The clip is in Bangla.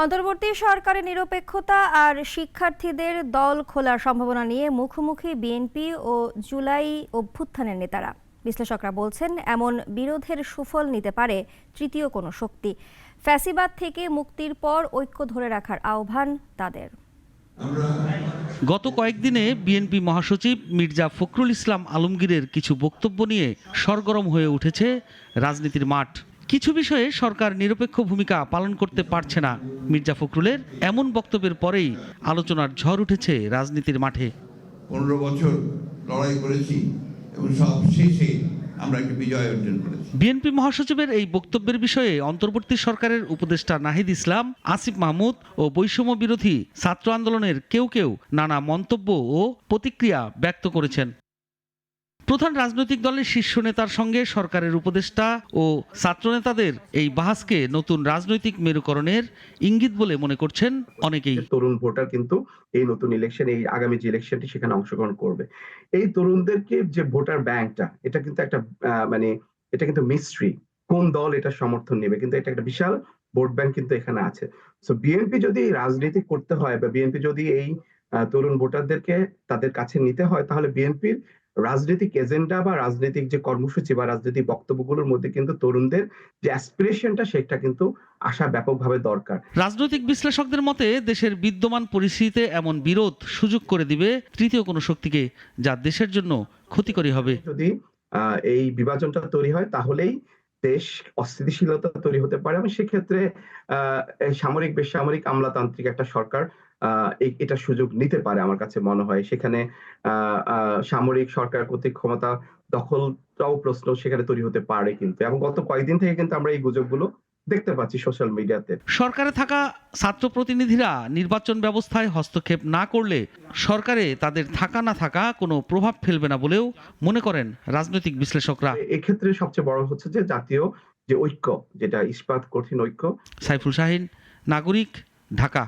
অন্তর্বর্তী সরকারের নিরপেক্ষতা আর শিক্ষার্থীদের দল খোলার সম্ভাবনা নিয়ে মুখোমুখি বিএনপি ও জুলাই অভ্যুত্থানের নেতারা। বিশ্লেষকরা বলছেন, এমন বিরোধের সুফল নিতে পারে তৃতীয় কোনো শক্তি। ফ্যাসিবাদ থেকে মুক্তির পর ঐক্য ধরে রাখার আহ্বান তাদের। গত কয়েকদিনে বিএনপি মহাসচিব মির্জা ফখরুল ইসলাম আলমগীরের কিছু বক্তব্য নিয়ে সরগরম হয়ে উঠেছে রাজনীতির মাঠ। কিছু বিষয়ে সরকার নিরপেক্ষ ভূমিকা পালন করতে পারছে না। মির্জা ফখরুলের এমন বক্তব্যের পরেই আলোচনার ঝড় উঠেছে রাজনীতির মাঠে। 15 বছর লড়াই করেছি এবং সব শেষে আমরা একটা বিজয় অর্জন করেছি। বিএনপি মহাসচিবের এই বক্তব্যের বিষয়ে অন্তর্বর্তী সরকারের উপদেষ্টা নাহিদ ইসলাম, আসিফ মাহমুদ ও বৈষম্য বিরোধী ছাত্র আন্দোলনের কেউ কেউ নানা মন্তব্য ও প্রতিক্রিয়া ব্যক্ত করেছেন। প্রধান রাজনৈতিক দলের শীর্ষ নেতার সঙ্গে সরকারের উপদেষ্টা ও ছাত্রনেতাদের এই বাহাসকে নতুন রাজনৈতিক মেরুকরণের ইঙ্গিত বলে মনে করছেন অনেকেই। তরুণ ভোটার কিন্তু এই নতুন ইলেকশন, এই আগামী যে ইলেকশনটি সেখানে অংশগ্রহণ করবে। এই তরুণদেরকে যে ভোটার ব্যাংকটা, এটা কিন্তু একটা এটা কিন্তু মিস্ট্রি, কোন দল এটা সমর্থন নেবে, কিন্তু এটা একটা বিশাল ভোট ব্যাংক কিন্তু এখানে আছে। সো বিএনপি যদি রাজনীতি করতে হয় বা বিএনপি যদি এই তরুণ ভোটারদেরকে তাদের কাছে নিতে হয়, তাহলে বিএনপির রাজনৈতিক এজেন্ডা বা রাজনৈতিক যে কর্মসূচি বা রাজনৈতিক বক্তব্যগুলোর মধ্যে কিন্তু তরুণদের যে অ্যাসপিরেশনটা সেটা কিন্তু আসা ব্যাপকভাবে দরকার। রাজনৈতিক বিশ্লেষকদের মতে দেশের বিদ্যমান পরিস্থিতিতে এমন বিরোধ সুযোগ করে দিবে তৃতীয় কোনো শক্তিকে, যা দেশের জন্য ক্ষতিকরী হবে। যদি এই বিভাজনটা তৈরি হয় তাহলেই দেশ অস্থিতিশীলতা তৈরি হতে পারে এবং সেক্ষেত্রে সামরিক বেসামরিক আমলাতান্ত্রিক একটা সরকার এটা সুযোগ নিতে পারে। আমার কাছে মনে হয় সেখানে সামরিক সরকার কর্তৃক ক্ষমতা দখলটাও প্রশ্ন সেখানে তৈরি হতে পারে কিন্তু, এবং গত কয়েকদিন থেকে কিন্তু আমরা এই গুজবগুলো দেখতে পাচ্ছি সোশ্যাল মিডিয়াতে। সরকারে থাকা ছাত্র প্রতিনিধিরা নির্বাচন ব্যবস্থায় হস্তক্ষেপ না করলে সরকারে তাদের থাকা না থাকা কোনো প্রভাব ফেলবে না বলেও মনে করেন রাজনৈতিক বিশ্লেষকরা। এক্ষেত্রে সবচেয়ে বড় হচ্ছে যে জাতীয় যে ঐক্য, যেটা ইস্পাত কঠিন ঐক্য। সাইফুল শাহীন, নাগরিক, ঢাকা।